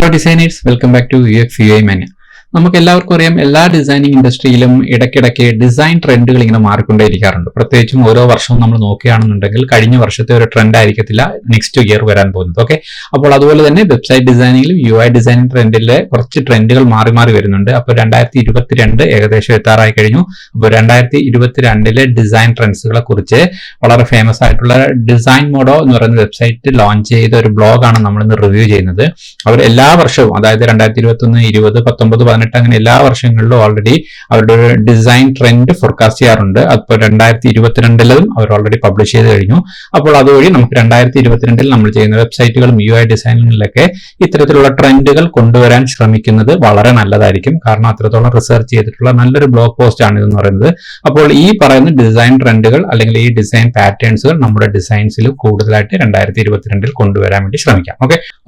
Hello designers, welcome back to uxuimania. നമുക്ക് എല്ലാവർക്കും അറിയാം, എല്ലാ ഡിസൈനിങ് ഇൻഡസ്ട്രിയിലും ഇടയ്ക്കിടയ്ക്ക് ഡിസൈൻ ട്രെൻഡുകൾ ഇങ്ങനെ മാറിക്കൊണ്ടേയിരിക്കാറുണ്ട്. പ്രത്യേകിച്ചും ഓരോ വർഷവും നമ്മൾ നോക്കുകയാണെന്നുണ്ടെങ്കിൽ കഴിഞ്ഞ വർഷത്തെ ഒരു ട്രെൻഡ് ആയിരിക്കത്തില്ല നെക്സ്റ്റ് ഇയർ വരാൻ പോകുന്നത്. ഓക്കെ, അപ്പോൾ അതുപോലെ തന്നെ വെബ്സൈറ്റ് ഡിസൈനിങ്ങിലും UI ഡിസൈനിങ് ട്രെൻഡിലെ കുറച്ച് ട്രെൻഡുകൾ മാറി മാറി വരുന്നുണ്ട്. അപ്പോൾ 2022 ഏകദേശം എത്താറായി കഴിഞ്ഞു. അപ്പോൾ 2022 ഡിസൈൻ ട്രെൻഡ്സുകളെ കുറിച്ച് വളരെ ഫേമസ് ആയിട്ടുള്ള ഡിസൈൻ മോഡോ എന്ന് പറയുന്ന വെബ്സൈറ്റ് ലോഞ്ച് ചെയ്ത ഒരു ബ്ലോഗാണ് നമ്മൾ ഇന്ന് റിവ്യൂ ചെയ്യുന്നത്. അവർ എല്ലാ വർഷവും, അതായത് 2021, 20, 19, അങ്ങനെ എല്ലാ വർഷങ്ങളിലും ഓൾറെഡി അവരുടെ ഒരു ഡിസൈൻ ട്രെൻഡ് ഫോർകാസ്റ്റ് ചെയ്യാറുണ്ട്. അപ്പോൾ 2022 അവർ ഓൾറെഡി പബ്ലിഷ് ചെയ്ത് കഴിഞ്ഞു. അപ്പോൾ അതുവഴി നമുക്ക് 2022 നമ്മൾ ചെയ്യുന്ന വെബ്സൈറ്റുകളും UI ഡിസൈനിങ്ങിലൊക്കെ ഇത്തരത്തിലുള്ള ട്രെൻഡുകൾ കൊണ്ടുവരാൻ ശ്രമിക്കുന്നത് വളരെ നല്ലതായിരിക്കും. കാരണം അത്രത്തോളം റിസർച്ച് ചെയ്തിട്ടുള്ള നല്ലൊരു ബ്ലോഗ് പോസ്റ്റ് ആണ് ഇതെന്ന് പറയുന്നത്. അപ്പോൾ ഈ പറയുന്ന ഡിസൈൻ ട്രെൻഡുകൾ അല്ലെങ്കിൽ ഈ ഡിസൈൻ പാറ്റേൺസുകൾ നമ്മുടെ ഡിസൈൻസിൽ കൂടുതലായിട്ട് 2022 കൊണ്ടുവരാൻ വേണ്ടി ശ്രമിക്കാം.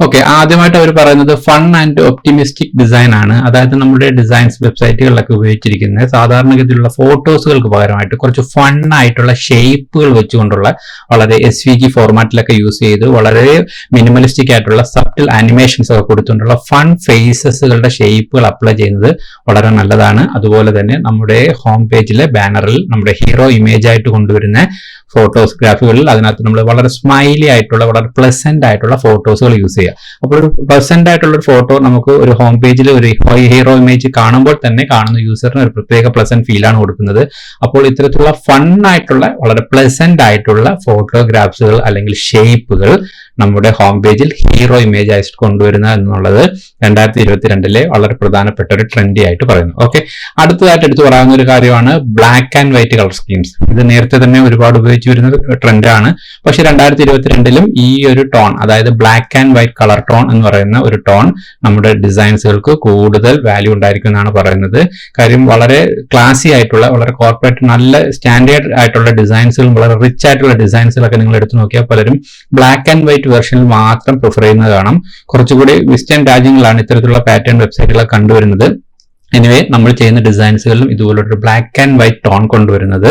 ഓക്കെ, ആദ്യമായിട്ട് അവർ പറയുന്നത് ഫൺ ആൻഡ് ഒപ്റ്റിമിസ്റ്റിക് ഡിസൈൻ ആണ്. അതായത് നമ്മുടെ ഡിസൈൻസ് വെബ്സൈറ്റുകളിലൊക്കെ ഉപയോഗിച്ചിരിക്കുന്നത് സാധാരണഗതിയിലുള്ള ഫോട്ടോസുകൾക്ക് പകരമായിട്ട് കുറച്ച് ഫൺ ആയിട്ടുള്ള ഷേപ്പുകൾ വെച്ചുകൊണ്ടുള്ള വളരെ SVG ഫോർമാറ്റിലൊക്കെ യൂസ് ചെയ്ത് വളരെ മിനിമലിസ്റ്റിക് ആയിട്ടുള്ള സബ്റ്റിൽ ആനിമേഷൻസ് ഒക്കെ കൊടുത്തുകൊണ്ടുള്ള ഫൺ ഫേസസുകളുടെ ഷേപ്പുകൾ അപ്ലൈ ചെയ്യുന്നത് വളരെ നല്ലതാണ്. അതുപോലെ തന്നെ നമ്മുടെ ഹോം പേജിലെ ബാനറിൽ നമ്മുടെ ഹീറോ ഇമേജ് ആയിട്ട് കൊണ്ടുവരുന്ന ഫോട്ടോഗ്രാഫുകളിൽ അതിനകത്ത് നമ്മൾ വളരെ സ്മൈലി ആയിട്ടുള്ള വളരെ പ്ലസന്റ് ആയിട്ടുള്ള ഫോട്ടോസുകൾ യൂസ് ചെയ്യുക. അപ്പോൾ ഒരു പ്ലസന്റ് ആയിട്ടുള്ള ഒരു ഫോട്ടോ നമുക്ക് ഒരു ഹോം പേജിൽ ഒരു ഹീറോ ഇമേജ് കാണുമ്പോൾ തന്നെ കാണുന്ന യൂസറിന് ഒരു പ്രത്യേക പ്ലസന്റ് ഫീലാണ് കൊടുക്കുന്നത്. അപ്പോൾ ഇത്തരത്തിലുള്ള ഫൺ ആയിട്ടുള്ള വളരെ പ്ലസന്റ് ആയിട്ടുള്ള ഫോട്ടോഗ്രാഫ്സുകൾ അല്ലെങ്കിൽ ഷേപ്പുകൾ നമ്മുടെ ഹോം പേജിൽ ഹീറോ ഇമേജ് ആയിട്ട് കൊണ്ടുവരുന്ന എന്നുള്ളത് 2022 വളരെ പ്രധാനപ്പെട്ട ഒരു ട്രെൻഡി ആയിട്ട് പറയുന്നു. ഓക്കെ, അടുത്തതായിട്ട് എടുത്തു പറയാവുന്ന ഒരു കാര്യമാണ് black and white colour schemes. ഇത് നേരത്തെ തന്നെ ഒരുപാട് ഉപയോഗിച്ച് വരുന്ന ട്രെൻഡാണ്. പക്ഷെ 2022 ഈ ഒരു ടോൺ, അതായത് black and white colour tone എന്ന് പറയുന്ന ഒരു ടോൺ നമ്മുടെ ഡിസൈൻസുകൾക്ക് കൂടുതൽ വാല്യൂ ഉണ്ടായിരിക്കും എന്നാണ് പറയുന്നത്. കാര്യം വളരെ ക്ലാസി ആയിട്ടുള്ള വളരെ കോർപ്പറേറ്റ് നല്ല സ്റ്റാൻഡേർഡ് ആയിട്ടുള്ള ഡിസൈൻസുകളും വളരെ റിച്ച് ആയിട്ടുള്ള ഡിസൈൻസുകളൊക്കെ നിങ്ങൾ എടുത്തു നോക്കിയാൽ പലരും ബ്ലാക്ക് ആൻഡ് വൈറ്റ് വെർഷനിൽ മാത്രം പ്രിഫർ ചെയ്യുന്നത് കാണാം. കുറച്ചുകൂടി വെസ്റ്റേൺ രാജ്യങ്ങളാണ് ഇത്തരത്തിലുള്ള പാറ്റേൺ വെബ്സൈറ്റുകളെ കണ്ടുവരുന്നത്. എനിവേ, നമ്മൾ ചെയ്യുന്ന ഡിസൈൻസുകളിലും ഇതുപോലൊരു ബ്ലാക്ക് ആൻഡ് വൈറ്റ് ടോൺ കൊണ്ടുവരുന്നത്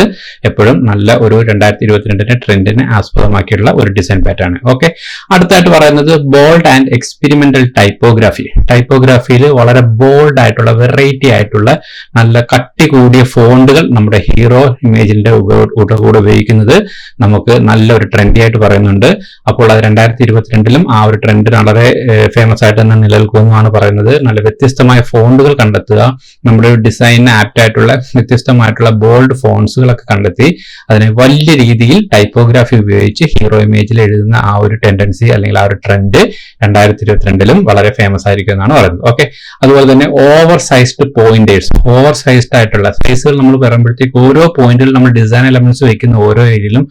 എപ്പോഴും നല്ല ഒരു 2022 ട്രെൻഡിനെ ആസ്പദമാക്കിയുള്ള ഒരു ഡിസൈൻ പാറ്റേൺ. ഓക്കെ, അടുത്തായിട്ട് പറയുന്നത് ബോൾഡ് ആൻഡ് എക്സ്പെരിമെന്റൽ ടൈപ്പോഗ്രാഫി. ടൈപ്പോഗ്രാഫിയിൽ വളരെ ബോൾഡ് ആയിട്ടുള്ള വെറൈറ്റി ആയിട്ടുള്ള നല്ല കട്ടി കൂടിയ ഫോണ്ടുകൾ നമ്മുടെ ഹീറോ ഇമേജിന്റെ കൂടെ ഉപയോഗിക്കുന്നത് നമുക്ക് നല്ലൊരു ട്രെൻഡി ആയിട്ട് പറയുന്നുണ്ട്. അപ്പോൾ അത് 2022 ആ ഒരു ട്രെൻഡ് വളരെ ഫേമസ് ആയിട്ട് തന്നെ നിലനിൽക്കുമെന്നാണ് പറയുന്നത്. നല്ല വ്യത്യസ്തമായ ഫോണ്ടുകൾ കണ്ടെത്തുക, നമ്മുടെ ഡിസൈനിന് ആപ്റ്റ് ആയിട്ടുള്ള വ്യത്യസ്തമായിട്ടുള്ള ബോൾഡ് ഫോൺസുകളൊക്കെ കണ്ടെത്തി അതിനെ വലിയ രീതിയിൽ ടൈപ്പോഗ്രാഫി ഉപയോഗിച്ച് ഹീറോ ഇമേജിൽ എഴുതുന്ന ആ ഒരു ടെൻഡൻസി അല്ലെങ്കിൽ ആ ഒരു ട്രെൻഡ് 2022 വളരെ ഫേമസ് ആയിരിക്കും എന്നാണ് പറയുന്നത്. ഓക്കെ, അതുപോലെ തന്നെ over sized pointers. Over sized ആയിട്ടുള്ള സൈസുകൾ നമ്മൾ പറയുമ്പോഴത്തേക്ക് ഓരോ പോയിന്റിൽ നമ്മൾ ഡിസൈൻ എലമെന്റ്സ് വയ്ക്കുന്ന ഓരോ ഏരിയയിലും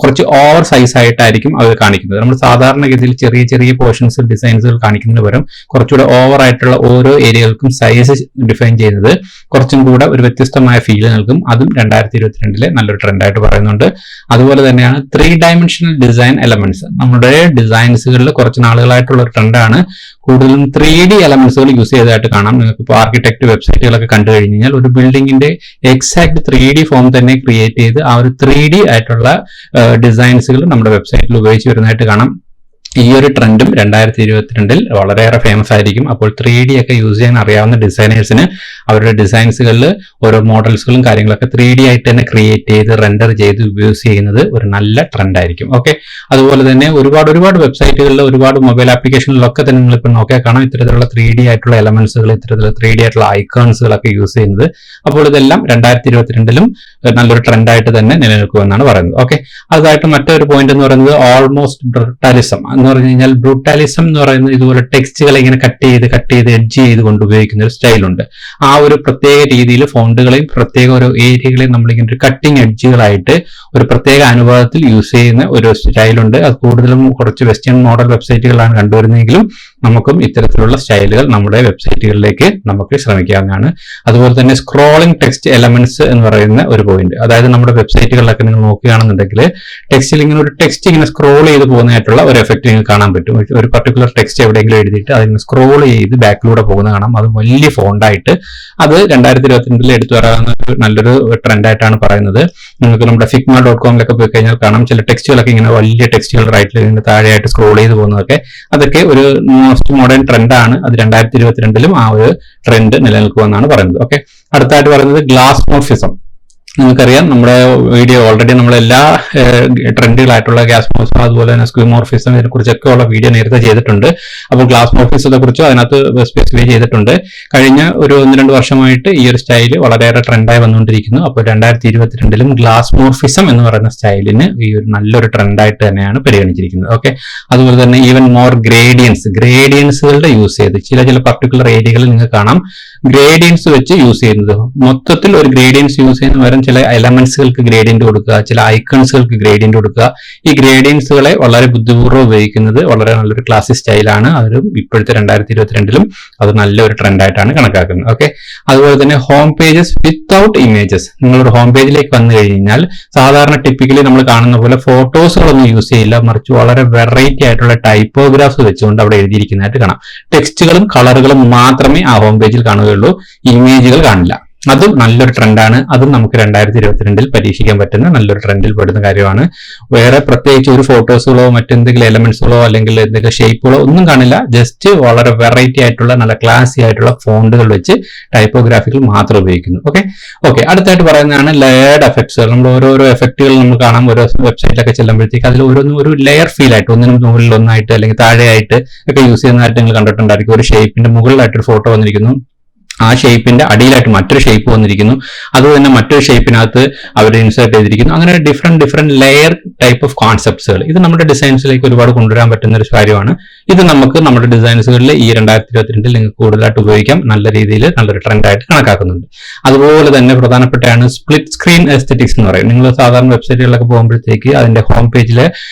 കുറച്ച് ഓവർ സൈസ് ആയിട്ടായിരിക്കും അത് കാണിക്കുന്നത്. നമ്മൾ സാധാരണഗതിയിൽ ചെറിയ ചെറിയ പോർഷൻസ് ഡിസൈൻസുകൾ കാണിക്കുന്നതിന് പകരം കുറച്ചുകൂടെ ഓവർ ആയിട്ടുള്ള ഓരോ ഏരിയകൾക്കും സൈസ് ഡിഫൈൻ ചെയ്യുന്നത് കുറച്ചും കൂടെ ഒരു വ്യത്യസ്തമായ ഫീൽ നൽകും. അതും 2022 നല്ലൊരു ട്രെൻഡായിട്ട് പറയുന്നുണ്ട്. അതുപോലെ തന്നെയാണ് 3 ഡയമെൻഷണൽ ഡിസൈൻ എലമെന്റ്സ്. നമ്മുടെ ഡിസൈൻസുകളിൽ കുറച്ച് നാളുകളായിട്ടുള്ള ഒരു ട്രെൻഡാണ് കൂടുതലും 3D എലമെന്റ്സുകൾ യൂസ് ചെയ്തതായിട്ട് കാണാം. നിങ്ങൾക്ക് ഇപ്പോൾ ആർക്കിടെക്ട് വെബ്സൈറ്റുകളൊക്കെ കണ്ടു കഴിഞ്ഞാൽ ഒരു ബിൽഡിങ്ങിന്റെ എക്സാക്ട് 3D ഫോം തന്നെ ക്രിയേറ്റ് ചെയ്ത് ആ ഒരു 3D ആയിട്ടുള്ള ഡിസൈൻസുകൾ നമ്മുടെ വെബ്സൈറ്റിൽ ഉപയോഗിച്ച് വരുന്നതായിട്ട് കാണാം. ഈ ഒരു ട്രെൻഡും 2022 വളരെയേറെ ഫേമസ് ആയിരിക്കും. അപ്പോൾ 3D ഒക്കെ യൂസ് ചെയ്യാൻ അറിയാവുന്ന ഡിസൈനേഴ്സിന് അവരുടെ ഡിസൈൻസുകളിൽ ഓരോ മോഡൽസുകളും കാര്യങ്ങളൊക്കെ 3D ആയിട്ട് തന്നെ ക്രിയേറ്റ് ചെയ്ത് റെൻഡർ ചെയ്ത് യൂസ് ചെയ്യുന്നത് ഒരു നല്ല ട്രെൻഡായിരിക്കും. ഓക്കെ, അതുപോലെ തന്നെ ഒരുപാട് വെബ്സൈറ്റുകളിൽ ഒരുപാട് മൊബൈൽ ആപ്ലിക്കേഷനിലൊക്കെ തന്നെ നിങ്ങൾ ഇപ്പം നോക്കിയാൽ കാണാം ഇത്തരത്തിലുള്ള 3D ആയിട്ടുള്ള എലമെന്റ്സുകൾ, ഇത്തരത്തിലുള്ള 3D ആയിട്ടുള്ള ഐക്കൺസുകളൊക്കെ യൂസ് ചെയ്യുന്നത്. അപ്പോൾ ഇതെല്ലാം 2022 നല്ലൊരു ട്രെൻഡായിട്ട് തന്നെ നിലനിൽക്കുമെന്നാണ് പറയുന്നത്. ഓക്കെ, അതായിട്ട് മറ്റൊരു പോയിന്റ് എന്ന് പറയുന്നത് ഓൾമോസ്റ്റ് ബ്രൂട്ടാലിസം എന്ന് പറഞ്ഞു കഴിഞ്ഞാൽ ബ്രൂട്ടാലിസം എന്ന് പറയുന്നത് ഇതുപോലെ ടെക്സ്റ്റുകളെ ഇങ്ങനെ കട്ട് ചെയ്ത് എഡ്ജ് ചെയ്ത് കൊണ്ട് ഉപയോഗിക്കുന്ന ഒരു സ്റ്റൈലുണ്ട്. ആ ഒരു പ്രത്യേക രീതിയിൽ ഫോണ്ടുകളെയും പ്രത്യേക ഒരു ഏരിയകളെയും നമ്മളിങ്ങനെ ഒരു കട്ടിങ് എഡ്ജുകളായിട്ട് ഒരു പ്രത്യേക അനുപാതത്തിൽ യൂസ് ചെയ്യുന്ന ഒരു സ്റ്റൈലുണ്ട്. അത് കൂടുതലും കുറച്ച് വെസ്റ്റേൺ മോഡൽ വെബ്സൈറ്റുകളാണ് കണ്ടുവരുന്നതെങ്കിലും നമുക്കും ഇത്തരത്തിലുള്ള സ്റ്റൈലുകൾ നമ്മുടെ വെബ്സൈറ്റുകളിലേക്ക് നമുക്ക് ശ്രമിക്കാവുന്നതാണ്. അതുപോലെ തന്നെ സ്ക്രോളിംഗ് ടെക്സ്റ്റ് എലമെന്റ്സ് എന്ന് പറയുന്ന ഒരു പോയിന്റ്, അതായത് നമ്മുടെ വെബ്സൈറ്റുകളിലൊക്കെ നിങ്ങൾ നോക്കുകയാണെന്നുണ്ടെങ്കിൽ ടെക്സ്റ്റിൽ ഇങ്ങനെ ഒരു ടെക്സ്റ്റ് ഇങ്ങനെ സ്ക്രോൾ ചെയ്ത് പോകുന്നതായിട്ടുള്ള ഒരു എഫക്ട് നിങ്ങൾക്ക് കാണാൻ പറ്റും. ഒരു പർട്ടിക്കുലർ ടെക്സ്റ്റ് എവിടെയെങ്കിലും എഴുതിയിട്ട് അതിന് സ്ക്രോൾ ചെയ്ത് ബാക്കിലൂടെ പോകുന്ന കാണാം. അത് വലിയ ഫോണ്ടായിട്ട് അത് 2022 എടുത്തു വരാവുന്ന നല്ലൊരു ട്രെൻഡായിട്ടാണ് പറയുന്നത്. നിങ്ങൾക്ക് നമ്മുടെ figma.com പോയി കഴിഞ്ഞാൽ കാണാം ചില ടെക്സ്റ്റുകളൊക്കെ ഇങ്ങനെ വലിയ ടെക്സ്റ്റുകൾ റൈറ്റിൽ താഴെയായിട്ട് സ്ക്രോൾ ചെയ്ത് പോകുന്നതൊക്കെ. അതൊക്കെ ഒരു മോസ്റ്റ് മോഡേൺ ട്രെൻഡാണ്. അത് 2022 ആ ഒരു ട്രെൻഡ് നിലനിൽക്കുമെന്നാണ് പറയുന്നത്. ഓക്കെ, അടുത്തായിട്ട് പറയുന്നത് ഗ്ലാസ്മോർഫിസം. നിങ്ങൾക്കറിയാം, നമ്മുടെ വീഡിയോ ഓൾറെഡി നമ്മളെല്ലാ ട്രെൻഡുകളായിട്ടുള്ള ഗ്ലാസ്മോർഫിസം അതുപോലെ തന്നെ സ്ക്യൂമോർഫിസം ഇതിനെ കുറിച്ചൊക്കെ ഉള്ള വീഡിയോ നേരത്തെ ചെയ്തിട്ടുണ്ട്. അപ്പോൾ ഗ്ലാസ്മോർഫിസത്തെ കുറിച്ചും അതിനകത്ത് സ്പെസിഫൈ ചെയ്തിട്ടുണ്ട്. കഴിഞ്ഞ ഒരു 1-2 വർഷമായിട്ട് ഈ ഒരു സ്റ്റൈല് വളരെയേറെ ട്രെൻഡായി വന്നുകൊണ്ടിരിക്കുന്നു. അപ്പോൾ 2022 ഗ്ലാസ്മോർഫിസം എന്ന് പറയുന്ന സ്റ്റൈലിന് ഈ ഒരു നല്ലൊരു ട്രെൻഡായിട്ട് തന്നെയാണ് പരിഗണിച്ചിരിക്കുന്നത്. ഓക്കെ, അതുപോലെ തന്നെ ഈവൻ മോർ ഗ്രേഡിയൻസുകളുടെ യൂസ് ചെയ്ത് ചില പർട്ടിക്കുലർ ഏരിയകളിൽ നിങ്ങൾക്ക് കാണാം ഗ്രേഡിയൻസ് വെച്ച് യൂസ് ചെയ്യുന്നത്. മൊത്തത്തിൽ ഒരു ഗ്രേഡിയൻസ് യൂസ് ചെയ്യുന്ന പകരം ചില എലമെന്റ്സുകൾക്ക് ഗ്രേഡിയന്റ് കൊടുക്കുക, ചില ഐക്കൺസുകൾക്ക് ഗ്രേഡിയന്റ് കൊടുക്കുക. ഈ ഗ്രേഡിയൻസുകളെ വളരെ ബുദ്ധിപൂർവ്വം ഉപയോഗിക്കുന്നത് വളരെ നല്ലൊരു ക്ലാസിക് സ്റ്റൈലാണ്. അതിലും ഇപ്പോഴത്തെ 2022 അത് നല്ലൊരു ട്രെൻഡായിട്ടാണ് കണക്കാക്കുന്നത്. ഓക്കെ, അതുപോലെ തന്നെ ഹോം പേജസ് വിത്തൗട്ട് ഇമേജസ്. നിങ്ങളൊരു ഹോം പേജിലേക്ക് വന്നു കഴിഞ്ഞാൽ സാധാരണ ടിപ്പിക്കലി നമ്മൾ കാണുന്ന പോലെ ഫോട്ടോസുകളൊന്നും യൂസ് ചെയ്യില്ല, മറിച്ച് വളരെ വെറൈറ്റി ആയിട്ടുള്ള ടൈപ്പോഗ്രാഫ്സ് വെച്ചുകൊണ്ട് അവിടെ എഴുതിയിരിക്കുന്നതായിട്ട് കാണാം. ടെക്സ്റ്റുകളും കളറുകളും മാത്രമേ ആ ഹോം പേജിൽ കാണുകയുള്ളൂ, ഇമേജുകൾ കാണില്ല. അതും നല്ലൊരു ട്രെൻഡാണ്. അതും നമുക്ക് 2022 പരീക്ഷിക്കാൻ പറ്റുന്ന നല്ലൊരു ട്രെൻഡിൽ പെടുന്ന കാര്യമാണ്. വേറെ പ്രത്യേകിച്ച് ഒരു ഫോട്ടോസുകളോ മറ്റെന്തെങ്കിലും എലമെന്റ്സുകളോ അല്ലെങ്കിൽ എന്തെങ്കിലും ഷേപ്പുകളോ ഒന്നും കാണില്ല. ജസ്റ്റ് വളരെ വെറൈറ്റി ആയിട്ടുള്ള നല്ല ക്ലാസി ആയിട്ടുള്ള ഫോണ്ടുകൾ വെച്ച് ടൈപ്പോഗ്രാഫികൾ മാത്രം ഉപയോഗിക്കുന്നു. ഓക്കെ, അടുത്തായിട്ട് പറയുന്നതാണ് ലെയർഡ് എഫക്ട്സുകൾ. നമ്മൾ ഓരോരോ എഫക്റ്റുകൾ നമ്മൾ കാണാം ഓരോ വെബ്സൈറ്റിലൊക്കെ ചെല്ലുമ്പോഴത്തേക്ക് അതിൽ ഓരോന്നും ഒരു ലെയർ ഫീൽ ആയിട്ട് ഒന്നിനും മുകളിൽ ഒന്നായിട്ട് അല്ലെങ്കിൽ താഴെയായിട്ട് ഒക്കെ യൂസ് ചെയ്യുന്നതായിട്ട് നിങ്ങൾ കണ്ടിട്ടുണ്ടായിരിക്കും. ഒരു ഷേപ്പിന്റെ മുകളിലായിട്ടൊരു ഫോട്ടോ വന്നിരിക്കുന്നു, ആ ഷേപ്പിന്റെ അടിയിലായിട്ട് മറ്റൊരു ഷേപ്പ് വന്നിരിക്കുന്നു, അതുപോലെ തന്നെ മറ്റൊരു ഷേപ്പിനകത്ത് അവർ ഇൻസേർട്ട് ചെയ്തിരിക്കുന്നു. അങ്ങനെ ഡിഫറെന്റ് ലെയർ ടൈപ്പ് ഓഫ് കോൺസെപ്റ്റ്സുകൾ ഇത് നമ്മുടെ ഡിസൈൻസിലേക്ക് ഒരുപാട് കൊണ്ടുവരാൻ പറ്റുന്ന ഒരു കാര്യമാണ്. ഇത് നമുക്ക് നമ്മുടെ ഡിസൈൻസുകളിൽ ഈ 2022 നിങ്ങൾക്ക് കൂടുതലായിട്ട് ഉപയോഗിക്കാം. നല്ല രീതിയിൽ നല്ലൊരു ട്രെൻഡായിട്ട് കണക്കാക്കുന്നുണ്ട്. അതുപോലെ തന്നെ പ്രധാനപ്പെട്ടാണ് സ്പ്ലിറ്റ് സ്ക്രീൻ എസ്തെറ്റിക്സ് എന്ന് പറയും. നിങ്ങൾ സാധാരണ വെബ്സൈറ്റുകളിലൊക്കെ പോകുമ്പോഴത്തേക്ക് അതിന്റെ ഹോം പേജിലെ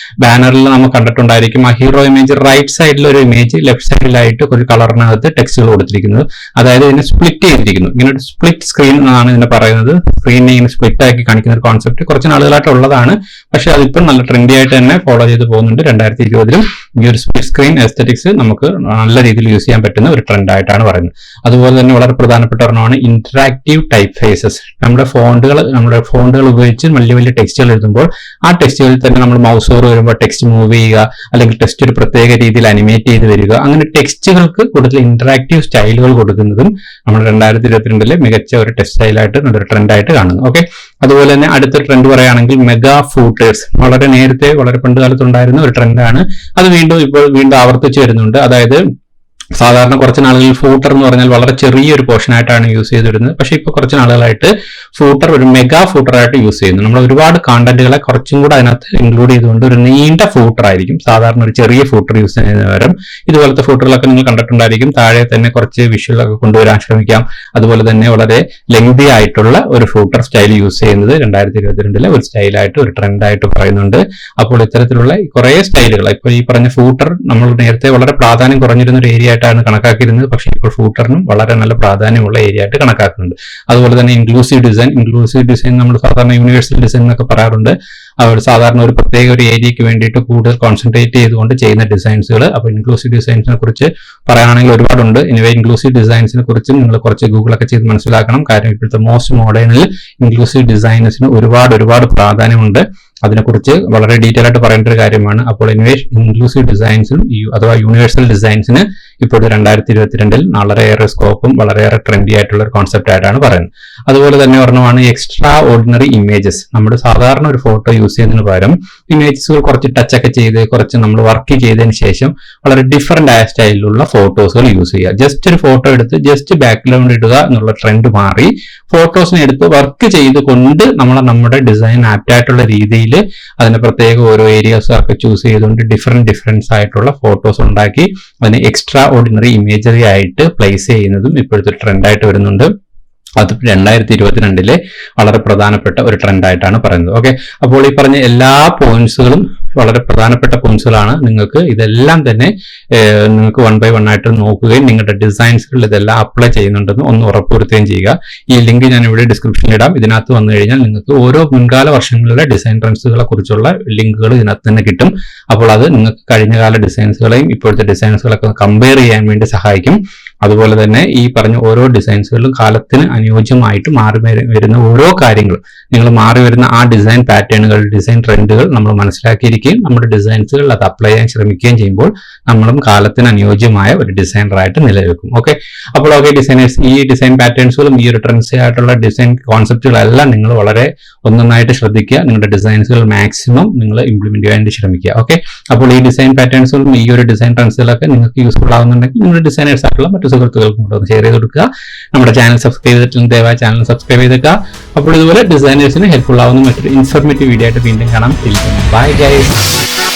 ബാനറിൽ നമ്മൾ കണ്ടിട്ടുണ്ടായിരിക്കും ആ ഹീറോ ഇമേജ് റൈറ്റ് സൈഡിൽ ഒരു ഇമേജ്, ലെഫ്റ്റ് സൈഡിലായിട്ട് ഒരു കളറിനകത്ത് ടെക്സ്റ്റുകൾ കൊടുത്തിരിക്കുന്നത്. അതായത് ഇതിനെ സ്പ്ലിറ്റ് ചെയ്തിരിക്കുന്നു. ഇങ്ങനെ ഒരു സ്പ്ലിറ്റ് സ്ക്രീൻ എന്നാണ് ഇതിനെ പറയുന്നത്. സ്ക്രീനിനെ ഇങ്ങനെ സ്പ്ലിറ്റ് ആക്കി കാണിക്കുന്ന ഒരു കോൺസെപ്റ്റ് കുറച്ച് നാളുകളായിട്ട് ഉള്ളതാണ്. പക്ഷെ അതിപ്പോൾ നല്ല ട്രെൻഡി ആയിട്ട് തന്നെ ഫോളോ ചെയ്ത് പോകുന്നുണ്ട്. 2020 ഈ ഒരു സ്പ്ലിറ്റ് സ്ക്രീൻ എസ്തെറ്റിക്സ് നമുക്ക് നല്ല രീതിയിൽ യൂസ് ചെയ്യാൻ പറ്റുന്ന ഒരു ട്രെൻഡ് ആയിട്ടാണ് പറയുന്നത്. അതുപോലെ തന്നെ വളരെ പ്രധാനപ്പെട്ട ഒരെണ്ണമാണ് ഇന്ററാക്റ്റീവ് ടൈപ്പ് ഫേസസ്. നമ്മുടെ ഫോണ്ടുകൾ ഉപയോഗിച്ച് വലിയ ടെക്സ്റ്റുകൾ എഴുതുമ്പോൾ ആ ടെക്സ്റ്റുകളിൽ തന്നെ നമ്മൾ മൗസ് ഓവർ വരുമ്പോൾ ടെക്സ്റ്റ് മൂവ് ചെയ്യുക, അല്ലെങ്കിൽ ടെക്സ്റ്റ് ഒരു പ്രത്യേക രീതിയിൽ അനിമേറ്റ് ചെയ്ത് വരിക, അങ്ങനെ ടെക്സ്റ്റുകൾക്ക് കൂടുതൽ ഇന്ററാക്റ്റീവ് സ്റ്റൈലുകൾ കൊടുക്കുന്നതും നമ്മൾ 2022 മികച്ച ഒരു ടെക്സ്റ്റ് സ്റ്റൈലായിട്ട് നല്ലൊരു ട്രെൻഡായിട്ട് കാണുന്നു. ഓക്കെ, അതുപോലെ തന്നെ അടുത്ത ട്രെൻഡ് പറയുകയാണെങ്കിൽ മെഗാ ഫൂട്ടേഴ്സ്. വളരെ നേരത്തെ വളരെ പണ്ട് കാലത്തുണ്ടായിരുന്ന ഒരു ട്രെൻഡാണ്. അത് വീണ്ടും ആവർത്തിച്ചു വരുന്നുണ്ട്. അതായത് സാധാരണ കുറച്ച് നാളുകളിൽ ഫൂട്ടർ എന്ന് പറഞ്ഞാൽ വളരെ ചെറിയൊരു പോർഷൻ ആയിട്ടാണ് യൂസ് ചെയ്തിരുന്നത്. പക്ഷെ ഇപ്പൊ കുറച്ച് നാളുകളായിട്ട് ഫൂട്ടർ ഒരു മെഗാ ഫൂട്ടർ ആയിട്ട് യൂസ് ചെയ്യുന്നു. നമ്മൾ ഒരുപാട് കണ്ടന്റുകളെ കുറച്ചും കൂടെ അതിനകത്ത് ഇൻക്ലൂഡ് ചെയ്തുകൊണ്ട് ഒരു നീണ്ട ഫൂട്ടർ ആയിരിക്കും. സാധാരണ ഒരു ചെറിയ ഫൂട്ടർ യൂസ് ചെയ്യുന്നതിന് പകരം ഇതുപോലത്തെ ഫൂട്ടറുകളൊക്കെ നിങ്ങൾ കണ്ടിട്ടുണ്ടായിരിക്കും. താഴെ തന്നെ കുറച്ച് വിഷ്വലൊക്കെ കൊണ്ടുവരാൻ ശ്രമിക്കാം. അതുപോലെ തന്നെ വളരെ ലെങ്തി ആയിട്ടുള്ള ഒരു ഫൂട്ടർ സ്റ്റൈൽ യൂസ് ചെയ്യുന്നത് 2022 ഒരു സ്റ്റൈലായിട്ട് ഒരു ട്രെൻഡായിട്ട് പറയുന്നുണ്ട്. അപ്പോൾ ഇത്തരത്തിലുള്ള കുറെ സ്റ്റൈലുകൾ, ഇപ്പോൾ ഈ പറഞ്ഞ ഫൂട്ടർ നമ്മൾ നേരത്തെ വളരെ പ്രാധാന്യം കുറഞ്ഞിരുന്ന ഒരു ഏരിയ ആയിട്ടാണ് കണക്കാക്കിയിരുന്നത്. പക്ഷേ ഇപ്പോൾ ഫൂട്ടറിനും വളരെ നല്ല പ്രാധാന്യമുള്ള ഏരിയ ആയിട്ട് കണക്കാക്കുന്നുണ്ട്. അതുപോലെ തന്നെ ഇൻക്ലൂസീവ് ഡിസൈൻ നമ്മൾ സാധാരണ യൂണിവേഴ്സൽ ഡിസൈൻ എന്നൊക്കെ പറയാറുണ്ട്. അവർ സാധാരണ ഒരു പ്രത്യേക ഒരു ഏരിയയ്ക്ക് വേണ്ടിയിട്ട് കൂടുതൽ കോൺസെൻട്രേറ്റ് ചെയ്തുകൊണ്ട് ചെയ്യുന്ന ഡിസൈൻസുകൾ. അപ്പോൾ ഇൻക്ലൂസീവ് ഡിസൈൻസിനെ കുറിച്ച് പറയുകയാണെങ്കിൽ ഒരുപാടുണ്ട്. ഇനിവേ ഇൻക്ലൂസീവ് ഡിസൈൻസിനെ കുറിച്ചും നിങ്ങൾ കുറച്ച് ഗൂഗിളൊക്കെ ചെയ്ത് മനസ്സിലാക്കണം. കാര്യം ഇപ്പോഴത്തെ മോസ്റ്റ് മോഡേണിൽ ഇൻക്ലൂസീവ് ഡിസൈനേഴ്സിന് ഒരുപാട് പ്രാധാന്യമുണ്ട്. അതിനെക്കുറിച്ച് വളരെ ഡീറ്റെയിൽ ആയിട്ട് പറയേണ്ട ഒരു കാര്യമാണ്. അപ്പോൾ ഇൻക്ലൂസീവ് ഡിസൈൻസിനും അഥവാ യൂണിവേഴ്സൽ ഡിസൈൻസിന് ഇപ്പോഴത്തെ 2022 വളരെയേറെ സ്കോപ്പും വളരെയേറെ ട്രെൻഡി ആയിട്ടുള്ള ഒരു കോൺസെപ്റ്റ് ആയിട്ടാണ് പറയുന്നത്. അതുപോലെ തന്നെ ഒരെണ്ണമാണ് എക്സ്ട്രാ ഓർഡിനറി ഇമേജസ്. നമ്മുടെ സാധാരണ ഒരു ഫോട്ടോ യൂസ് ചെയ്യുന്നതിന് പകരം ഇമേജസുകൾ കുറച്ച് ടച്ചൊക്കെ ചെയ്ത് കുറച്ച് നമ്മൾ വർക്ക് ചെയ്തതിന് ശേഷം വളരെ ഡിഫറെന്റ് ആയ സ്റ്റൈലിലുള്ള ഫോട്ടോസുകൾ യൂസ് ചെയ്യുക. ജസ്റ്റ് ഒരു ഫോട്ടോ എടുത്ത് ജസ്റ്റ് ബാക്ക്ഗ്രൗണ്ട് ഇടുക എന്നുള്ള ട്രെൻഡ് മാറി ഫോട്ടോസിനെ എടുത്ത് വർക്ക് ചെയ്തുകൊണ്ട് നമ്മുടെ ഡിസൈൻ ആപ്റ്റ് ആയിട്ടുള്ള രീതിയിൽ അതിന് പ്രത്യേക ഓരോ ഏരിയാസ് ഒക്കെ ചൂസ് ചെയ്തുകൊണ്ട് ഡിഫറൻസ് ആയിട്ടുള്ള ഫോട്ടോസ് ഉണ്ടാക്കി അതിന് എക്സ്ട്രാ ഓർഡിനറി ഇമേജറി ആയിട്ട് പ്ലേസ് ചെയ്യുന്നതും ഇപ്പോഴത്തെ ട്രെൻഡായിട്ട് വരുന്നുണ്ട്. അത് 2022 വളരെ പ്രധാനപ്പെട്ട ഒരു ട്രെൻഡായിട്ടാണ് പറയുന്നത്. ഓക്കെ, അപ്പോൾ ഈ പറഞ്ഞ എല്ലാ പോയിന്റ്സുകളും വളരെ പ്രധാനപ്പെട്ട പോയിന്റ്സുകളാണ്. നിങ്ങൾക്ക് ഇതെല്ലാം തന്നെ നിങ്ങൾക്ക് 1 by 1 ആയിട്ട് നോക്കുകയും നിങ്ങളുടെ ഡിസൈൻസുകളിൽ ഇതെല്ലാം അപ്ലൈ ചെയ്യുന്നുണ്ടെന്ന് ഒന്ന് ഉറപ്പുവരുത്തുകയും ചെയ്യുക. ഈ ലിങ്ക് ഞാൻ ഇവിടെ ഡിസ്ക്രിപ്ഷനിൽ ഇടാം. ഇതിനകത്ത് വന്നു കഴിഞ്ഞാൽ നിങ്ങൾക്ക് ഓരോ മുൻകാല വർഷങ്ങളിലെ ഡിസൈൻ ട്രെൻഡ്സുകളെ കുറിച്ചുള്ള ലിങ്കുകൾ ഇതിനകത്ത് തന്നെ കിട്ടും. അപ്പോൾ അത് നിങ്ങൾക്ക് കഴിഞ്ഞകാല ഡിസൈൻസുകളെയും ഇപ്പോഴത്തെ ഡിസൈൻസുകളൊക്കെ കമ്പയർ ചെയ്യാൻ വേണ്ടി സഹായിക്കും. അതുപോലെ തന്നെ ഈ പറഞ്ഞ ഓരോ ഡിസൈൻസുകളിലും കാലത്തിന് അനുയോജ്യമായിട്ട് മാറി വരുന്ന ഓരോ കാര്യങ്ങളും നിങ്ങൾ മാറി വരുന്ന ആ ഡിസൈൻ പാറ്റേണുകൾ, ഡിസൈൻ ട്രെൻഡുകൾ നമ്മൾ മനസ്സിലാക്കിയിരിക്കുകയും നമ്മുടെ ഡിസൈൻസുകളിൽ അത് അപ്ലൈ ചെയ്യാൻ ശ്രമിക്കുകയും ചെയ്യുമ്പോൾ നമ്മളും കാലത്തിന് അനുയോജ്യമായ ഒരു ഡിസൈനറായിട്ട് നിലനിൽക്കും. ഓക്കെ, അപ്പോൾ ഓക്കെ ഡിസൈനേഴ്സ്, ഈ ഡിസൈൻ പാറ്റേൺസുകളും ഈ ഒരു ട്രെൻഡ്സ് ആയിട്ടുള്ള ഡിസൈൻ കോൺസെപ്റ്റുകളെല്ലാം നിങ്ങൾ വളരെ ഒന്നൊന്നായിട്ട് ശ്രദ്ധിക്കുക. നിങ്ങളുടെ ഡിസൈൻസുകൾ മാക്സിമം നിങ്ങൾ ഇംപ്ലിമെന്റ് ചെയ്യാൻ വേണ്ടി ശ്രമിക്കുക. ഓക്കെ, അപ്പോൾ ഈ ഡിസൈൻ പാറ്റേൺസുകളും ഈ ഒരു ഡിസൈൻ ട്രെൻഡ്സുകളൊക്കെ നിങ്ങൾക്ക് യൂസ്ഫുൾ ആവുന്നുണ്ടെങ്കിൽ നിങ്ങളുടെ ഡിസൈനേഴ്സ് ആയിട്ടുള്ള മറ്റു സുഹൃത്തുക്കൾക്കും കൂടെ ഒന്ന് ഷെയർ ചെയ്ത് കൊടുക്കുക. നമ്മുടെ ചാനൽ സബ്സ്ക്രൈബ് ചെയ്തിട്ടുണ്ടെങ്കിൽ ദയവായി ചാനൽ സബ്സ്ക്രൈബ് ചെയ്തേക്കുക. അപ്പോൾ ഇതുപോലെ ഡിസൈനേഴ്സിന് ഹെൽപ്ഫുൾ ആവുന്ന മറ്റൊരു ഇൻഫോർമേറ്റീവ് വീഡിയോ ആയിട്ട് വീണ്ടും കാണാം. Bye guys.